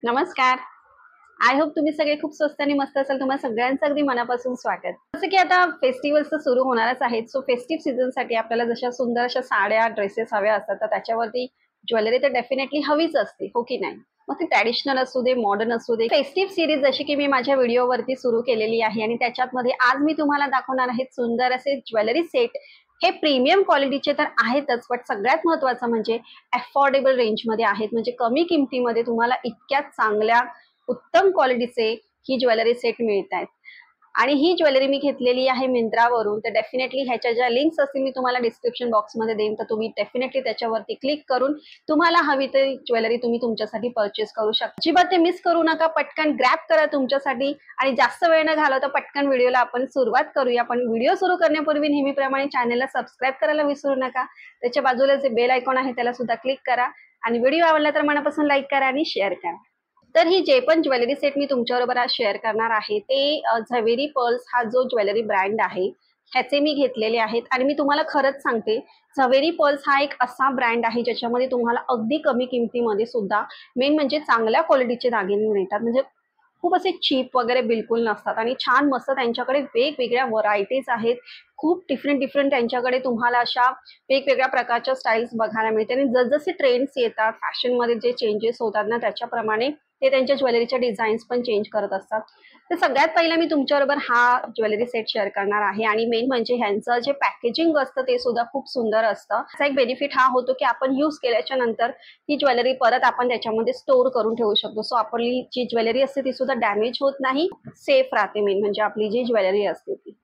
नमस्कार. I hope तुम्ही सगळे खूप स्वस्त आणि मस्त असाल. तुम्हाला सगळ्यांचं अगदी मनापासून स्वागत. जसं की आता फेस्टिवल्स तर सुरू होणारच आहेत. सो फेस्टिव्ह सीझनसाठी आपल्याला जशा सुंदर अशा साड्या, ड्रेसेस हव्या असतात, तर त्याच्यावरती ज्वेलरी तर डेफिनेटली हवीच असते, हो की नाही? मग ती ट्रॅडिशनल असू दे, मॉडर्न असू दे. फेस्टिव्ह सीरीज जशी की मी माझ्या व्हिडिओवरती सुरू केलेली आहे आणि त्याच्यामध्ये आज मी तुम्हाला दाखवणार आहे सुंदर असे ज्वेलरी सेट. हे प्रीमियम क्वालिटीचे तर आहेतच, बट सगळ्यात महत्त्वाचं म्हणजे अफोर्डेबल रेंजमध्ये आहेत. म्हणजे कमी किमतीमध्ये तुम्हाला इतक्या चांगल्या उत्तम क्वालिटीचे ही ज्वेलरी सेट मिळत आहेत. आणि ही ज्वेलरी मी घेतलेली आहे मिंत्रावरून. तर डेफिनेटली ह्याच्या ज्या लिंक्स असतील मी तुम्हाला डिस्क्रिप्शन बॉक्समध्ये देईन, तर तुम्ही डेफिनेटली त्याच्यावरती क्लिक करून तुम्हाला हवी ते ज्वेलरी तुम्ही तुमच्यासाठी परचेस करू शकता. अजिबात ते मिस करू नका. पटकन ग्रॅब करा तुमच्यासाठी आणि जास्त वेळ न घालवता पटकन व्हिडिओला आपण सुरुवात करूया. पण व्हिडिओ सुरू करण्यापूर्वी नेहमीप्रमाणे चॅनलला सबस्क्राईब करायला विसरू नका. त्याच्या बाजूला जे बेल आयकॉन आहे त्याला सुद्धा क्लिक करा आणि व्हिडिओ आवडला तर मनापासून लाईक करा आणि शेअर करा. तर ही जे पण ज्वेलरी सेट मी तुमच्याबरोबर आज शेअर करणार आहे ते झवेरी पर्ल्स हा जो ज्वेलरी ब्रँड आहे ह्याचे मी घेतलेले आहेत. आणि मी तुम्हाला खरंच सांगते, झवेरी पर्ल्स हा एक असा ब्रँड आहे ज्याच्यामध्ये तुम्हाला अगदी कमी किमतीमध्ये सुद्धा मेन म्हणजे चांगल्या क्वालिटीचे दागिने मिळतात. म्हणजे खूप असे चीप वगैरे बिलकुल नसतात आणि छान मस्त त्यांच्याकडे वेगवेगळ्या व्हरायटीज आहेत. खूप डिफरंट डिफरंट त्यांच्याकडे तुम्हाला अशा वेगवेगळ्या प्रकारच्या स्टाईल्स बघायला मिळते आणि जसजसे ट्रेंड्स येतात, फॅशनमध्ये जे चेंजेस होतात ना, त्याच्याप्रमाणे ते त्यांच्या ज्वेलरीच्या डिझाईन्स पण चेंज करत असतात. तर सगळ्यात पहिला मी तुमच्याबरोबर हा ज्वेलरी सेट शेअर करणार आहे आणि मेन म्हणजे ह्यांचं जे पॅकेजिंग असतं ते सुद्धा खूप सुंदर असतं. त्याचा एक बेनिफिट हा होतो की आपण यूज केल्याच्या नंतर ही ज्वेलरी परत आपण त्याच्यामध्ये स्टोअर करून ठेवू शकतो. सो आपली जी ज्वेलरी असते ती सुद्धा डॅमेज होत नाही, सेफ राहते. मेन म्हणजे आपली जी ज्वेलरी असते ती.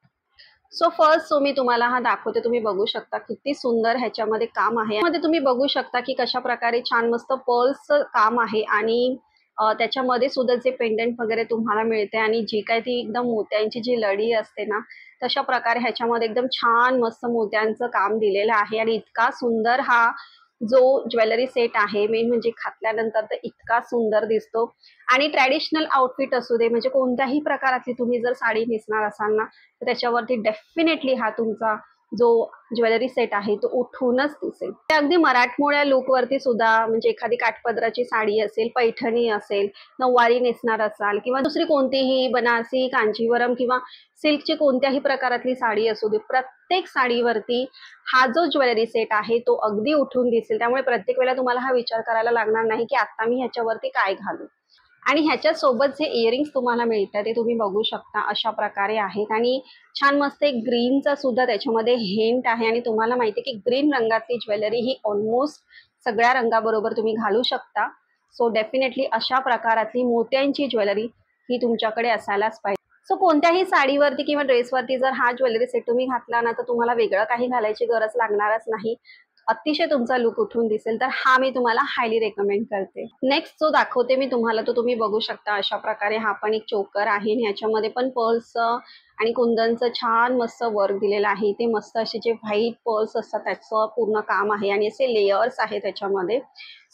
सो मी तुम्हाला हा दाखवते. तुम्ही बघू शकता किती सुंदर ह्याच्यामध्ये काम आहे. मध्ये तुम्ही बघू शकता की कशा प्रकारे छान मस्त पर्ल्सचं काम आहे आणि त्याच्यामध्ये सुद्धा जे पेंडंट वगैरे तुम्हाला मिळते आणि जी काय ती एकदम मोत्यांची जी लढी असते ना, तशा प्रकारे ह्याच्यामध्ये एकदम छान मस्त मोत्यांचं काम दिलेलं आहे आणि इतका सुंदर हा जो ज्वेलरी सेट आहे मेन म्हणजे घातल्यानंतर तर इतका सुंदर दिसतो. आणि ट्रॅडिशनल आउटफिट असू दे म्हणजे कोणत्याही प्रकारातली तुम्ही जर साडी नेसणार असाल ना, तर त्याच्यावरती डेफिनेटली हा तुमचा जो ज्वेलरी सेट आहे तो उठूनच दिसेल. ते अगदी मराठमोळ्या लुकवरती सुद्धा म्हणजे एखादी काठपदराची साडी असेल, पैठणी असेल, नऊवारी नेसणार असाल किंवा दुसरी कोणतीही बनारसी, कांजीवरम किंवा सिल्कची कोणत्याही प्रकारातली साडी असू दे, प्रत्येक साडीवरती हा जो ज्वेलरी सेट आहे तो अगदी उठून दिसेल. त्यामुळे प्रत्येक वेळेला तुम्हाला हा विचार करायला लागणार नाही की आता मी ह्याच्यावरती काय घालू. आणि ह्याच्या सोबत जे इयरिंग्स तुम्हाला मिळतात ते तुम्ही बघू शकता अशा प्रकारे आहेत आणि छान मस्त एक ग्रीनचा सुद्धा त्याच्यामध्ये हिंट आहे. आणि तुम्हाला माहिती आहे की ग्रीन रंगातली ज्वेलरी ही ऑलमोस्ट सगळ्या रंगाबरोबर तुम्ही घालू शकता. सो डेफिनेटली अशा प्रकारातली मोत्यांची ज्वेलरी ही तुमच्याकडे असायलाच पाहिजे. सो कोणत्याही साडीवरती किंवा ड्रेसवरती जर हा ज्वेलरी सेट तुम्ही घातला ना, तर तुम्हाला वेगळं काही घालायची गरज लागणारच नाही. अतिशय तुमचा लुक उठून दिसेल. तर हा मी तुम्हाला हायली रेकमेंड करते. नेक्स्ट जो दाखवते मी तुम्हाला तो तुम्ही बघू शकता अशा प्रकारे हा पण एक चोकर आहे आणि ह्याच्यामध्ये पण पर्ल्स आणि कुंदनचं छान मस्त वर्क दिलेलं आहे. ते मस्त असे जे व्हाईट पर्ल्स असतात त्याचं पूर्ण काम आहे आणि असे लेयर्स आहे त्याच्यामध्ये.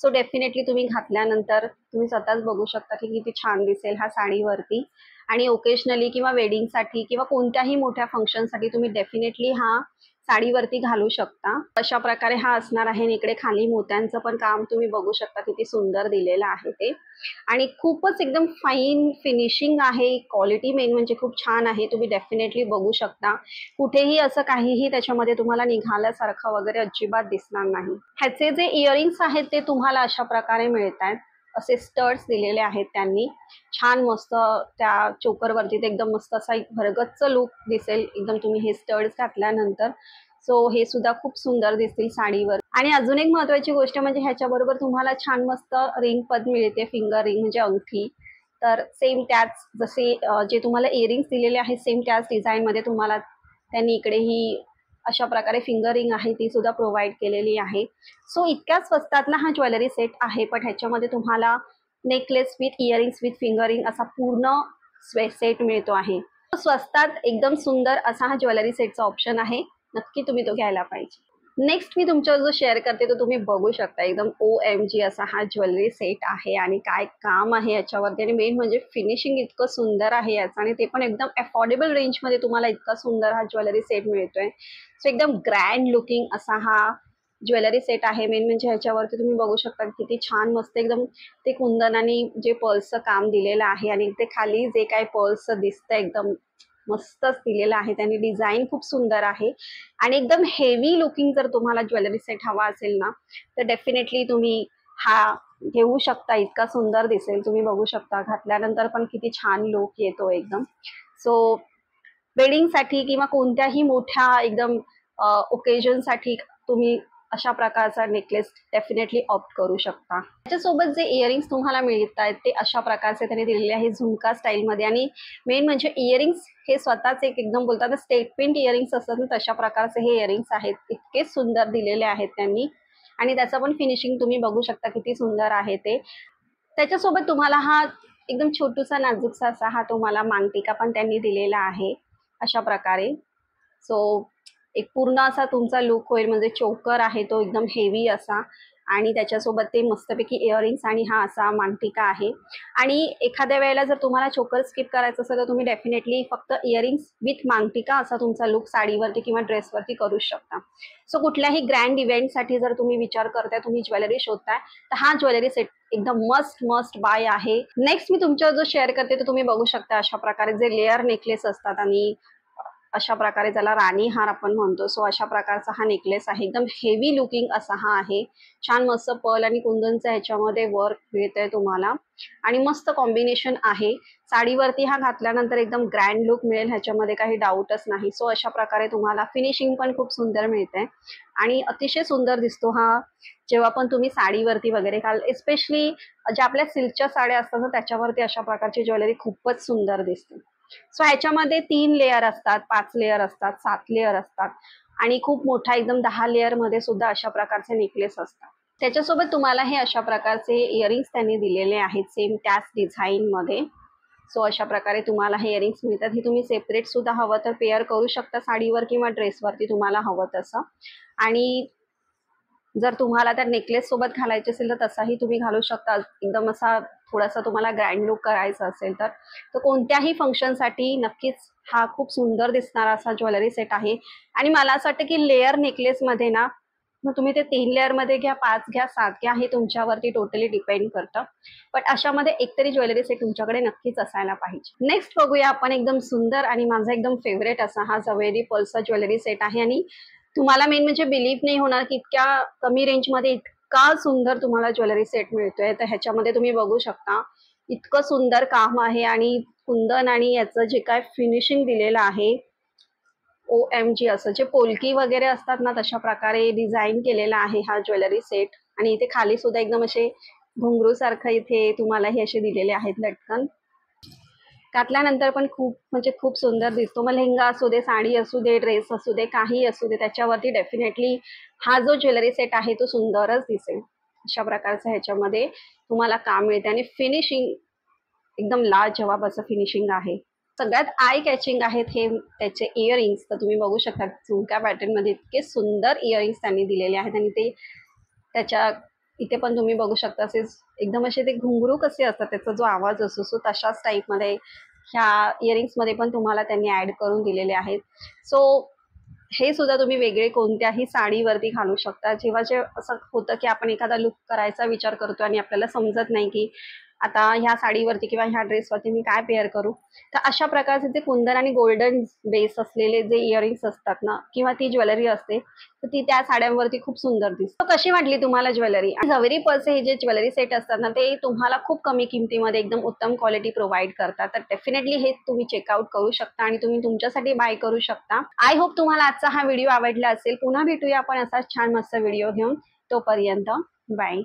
सो डेफिनेटली तुम्ही घातल्यानंतर तुम्ही स्वतःच बघू शकता की किती छान दिसेल हा साडीवरती. आणि ओकेजनली किंवा वेडिंगसाठी किंवा कोणत्याही मोठ्या फंक्शनसाठी तुम्ही डेफिनेटली हा साडीवरती घालू शकता. अशा प्रकारे हा असणार आहे आणि इकडे खाली मोत्यांचं पण काम तुम्ही बघू शकता किती सुंदर दिलेलं आहे ते. आणि खूपच एकदम फाईन फिनिशिंग आहे. क्वालिटी मेन म्हणजे खूप छान आहे. तुम्ही डेफिनेटली बघू शकता. कुठेही असं काहीही त्याच्यामध्ये तुम्हाला निघाल्यासारखं वगैरे अजिबात दिसणार नाही. ह्याचे जे इयरिंग्स आहेत ते तुम्हाला अशा प्रकारे मिळतात. असे स्टड्स दिलेले आहेत त्यांनी. छान मस्त त्या चोकरवरती ते एकदम मस्त असा एक भरगच्च लुक दिसेल एकदम तुम्ही हे स्टड्स घातल्यानंतर. सो हे सुद्धा खूप सुंदर दिसतील साडीवर. आणि अजून एक महत्वाची गोष्ट म्हणजे ह्याच्याबरोबर तुम्हाला छान मस्त रिंग पण मिळते, फिंगर रिंग म्हणजे अंगठी. तर सेम त्याच जसे जे तुम्हाला इयरिंग्स दिलेले आहेत सेम त्याच डिझाईनमध्ये तुम्हाला त्यांनी इकडे ही अशा प्रकारे फिंगर रिंग आहे ती सुद्धा प्रोव्हाइड केलेली आहे. सो इतक्या स्वस्तातला हा ज्वेलरी सेट आहे, पण ह्याच्यामध्ये तुम्हाला necklace with earrings with fingering असा पूर्ण सेट मिळतो आहे. स्वस्तात एकदम सुंदर असा हा ज्वेलरी सेटचा ऑप्शन आहे. नक्की तुम्ही तो घ्यायला पाहिजे. नेक्स्ट मी तुमच्यावर जो शेअर करते तो तुम्ही बघू शकता. एकदम OMG असा हा ज्वेलरी सेट आहे आणि काय काम आहे याच्यावरती आणि मेन म्हणजे फिनिशिंग इतकं सुंदर आहे याचं आणि ते पण एकदम अफोर्डेबल रेंजमध्ये तुम्हाला इतका सुंदर हा ज्वेलरी सेट मिळतोय. सो एकदम ग्रँड लुकिंग असा हा ज्वेलरी सेट आहे. मेन म्हणजे ह्याच्यावरती तुम्ही बघू शकता किती छान मस्त एकदम ते कुंदन आणि जे पर्लचं काम दिलेलं आहे आणि ते खाली जे काही पर्लचं दिसतं एकदम मस्तच दिलेलं आहे. त्यांनी डिझाईन खूप सुंदर आहे आणि एकदम हेवी लुकिंग जर तुम्हाला ज्वेलरी सेट हवा असेल ना तर डेफिनेटली तुम्ही हा घेऊ शकता. इतका सुंदर दिसेल, तुम्ही बघू शकता घातल्यानंतर पण किती छान लुक येतो एकदम. सो वेडिंगसाठी किंवा कोणत्याही मोठ्या एकदम ओकेजनसाठी तुम्ही अशा प्रकारचा नेकलेस डेफिनेटली ऑप्ट करू शकता. त्याच्यासोबत जे इयरिंग्स तुम्हाला मिळत आहेत ते अशा प्रकारचे त्यांनी दिलेले आहे झुमका स्टाईलमध्ये आणि मेन म्हणजे इयरिंग्स हे स्वतःच एक एकदम बोलतात स्टेटमेंट इयरिंग्स असतात ना तशा प्रकारचे हे इयरिंग्स आहेत. इतके सुंदर दिलेले आहेत त्यांनी आणि त्याचं पण फिनिशिंग तुम्ही बघू शकता किती सुंदर आहे ते. त्याच्यासोबत तुम्हाला हा एकदम छोटूसा नाजूकसा असा हा तुम्हाला मांगटिका पण त्यांनी दिलेला आहे अशा प्रकारे. सो एक पूर्ण असा तुमचा लुक होईल. म्हणजे चोकर आहे तो एकदम हेवी असा आणि त्याच्यासोबत ते मस्तपैकी इयरिंग्स आणि हा असा मांगटिका आहे. आणि एखाद्या वेळेला जर तुम्हाला चोकर स्किप करायचं असेल तर तुम्ही डेफिनेटली फक्त इयरिंग्स विथ मांगटिका असा तुमचा लुक साडीवरती किंवा ड्रेसवरती करू शकता. सो कुठल्याही ग्रँड इव्हेंटसाठी जर तुम्ही विचार करताय, तुम्ही ज्वेलरी शोधताय तर हा ज्वेलरी सेट एकदम मस्ट बाय आहे. नेक्स्ट मी तुमच्या जो शेअर करते तर तुम्ही बघू शकता अशा प्रकारे जे लेअर नेकलेस असतात आणि अशा प्रकारे त्याला राणी हार आपण म्हणतो. सो अशा प्रकारचा हा नेकलेस आहे. एकदम हेवी लुकिंग असा हा आहे. छान मस्त पर्ल आणि कुंदनचं ह्याच्यामध्ये वर्क मिळतंय तुम्हाला आणि मस्त कॉम्बिनेशन आहे. साडीवरती हा घातल्यानंतर एकदम ग्रँड लुक मिळेल ह्याच्यामध्ये काही डाऊटच नाही. सो अशा प्रकारे तुम्हाला फिनिशिंग पण खूप सुंदर मिळते आणि अतिशय सुंदर दिसतो हा जेव्हा पण तुम्ही साडीवरती वगैरे घाल. एस्पेशली ज्या आपल्या सिल्कच्या साड्या असतात ना त्याच्यावरती अशा प्रकारची ज्वेलरी खूपच सुंदर दिसते. सो ह्याच्यामध्ये 3 लेयर असतात, 5 लेयर असतात, 7 लेयर असतात आणि खूप मोठा एकदम 10 लेयर मध्ये सुद्धा अशा प्रकारचे नेकलेस असतात. त्याच्यासोबत तुम्हाला हे अशा प्रकारचे इयरिंग्स त्यांनी दिलेले आहेत सेम त्याच डिझाईन मध्ये. सो अशा प्रकारे तुम्हाला हे इयरिंग्स मिळतात. ही तुम्ही सेपरेट सुद्धा हवं तर पेअर करू शकता साडीवर किंवा ड्रेसवरती तुम्हाला हवं तसं. आणि जर तुम्हाला त्या नेकलेस सोबत घालायचे असेल तर तसाही तुम्ही घालू शकता. एकदम असा थोडासा तुम्हाला ग्रँड लुक करायचा असेल तर कोणत्याही फंक्शनसाठी नक्कीच हा खूप सुंदर दिसणारा असा ज्वेलरी सेट आहे. आणि मला असं वाटतं की लेअर नेकलेसमध्ये ना मग तुम्ही ते 3 लेअरमध्ये घ्या, 5 घ्या, 7 घ्या, हे तुमच्यावरती टोटली डिपेंड करतं. बट अशामध्ये एकतरी ज्वेलरी सेट तुमच्याकडे नक्कीच असायला पाहिजे. नेक्स्ट बघूया आपण एकदम सुंदर आणि माझा एकदम फेवरेट असा हा जवेरी पर्लचा ज्वेलरी सेट आहे. आणि तुम्हाला मेन म्हणजे बिलीव्ह नाही होणार की इतक्या कमी रेंजमध्ये इतका सुंदर तुम्हाला ज्वेलरी सेट मिळतोय. तर ह्याच्यामध्ये तुम्ही बघू शकता इतकं सुंदर काम आहे आणि कुंदन आणि याचं जे काय फिनिशिंग दिलेलं आहे OMG असं जे पोलकी वगैरे असतात ना तशा प्रकारे डिझाईन केलेला आहे हा ज्वेलरी सेट. आणि इथे खाली सुद्धा एकदम असे घुंगरू सारखं इथे तुम्हाला हे असे दिलेले आहेत लटकन. घातल्यानंतर पण खूप म्हणजे खूप सुंदर दिसतो. मग लेहंगा असू दे, साडी असू दे, ड्रेस असू दे, काही असू दे त्याच्यावरती डेफिनेटली हा जो ज्वेलरी सेट आहे तो सुंदरच दिसेल. अशा प्रकारचं ह्याच्यामध्ये तुम्हाला काम मिळते आणि फिनिशिंग एकदम लाजवाब असं फिनिशिंग आहे. सगळ्यात आय कॅचिंग आहेत हे त्याचे इयरिंग्स. तर तुम्ही बघू शकता झुमका पॅटर्न मध्ये इतके सुंदर इयरिंग्स त्यांनी दिलेले आहेत आणि ते त्याच्या इथे पण तुम्ही बघू शकता असे एकदम असे ते घुंगरू कसे असतात त्याचा जो आवाज असतो सो तशाच टाईपमध्ये ह्या इयरिंग्समध्ये पण तुम्हाला त्यांनी ऍड करून दिलेले आहेत. सो हे सुद्धा तुम्ही वेगळे कोणत्याही साडीवरती घालू शकता. जेव्हा जे असं होतं की आपण एखादा लुक करायचा विचार करतो आणि आपल्याला समजत नाही की आता ह्या साडीवरती किंवा ह्या ड्रेसवरती मी काय पेअर करू, तर अशा प्रकारचे ते कुंदन आणि गोल्डन बेस असलेले जे इयरिंग्स असतात ना किंवा ती ज्वेलरी असते तर ती त्या साड्यांवरती खूप सुंदर दिसते. कशी वाटली तुम्हाला ज्वेलरी? जवेरी पर्लचे हे जे ज्वेलरी सेट असतात ना ते तुम्हाला खूप कमी किमतीमध्ये एकदम उत्तम क्वालिटी प्रोव्हाइड करतात. तर डेफिनेटली हे तुम्ही चेकआउट करू शकता आणि तुम्ही तुमच्यासाठी बाय करू शकता. आय होप तुम्हाला आजचा हा व्हिडिओ आवडला असेल. पुन्हा भेटूया आपण असाच छान मस्त व्हिडिओ घेऊन. तोपर्यंत बाय.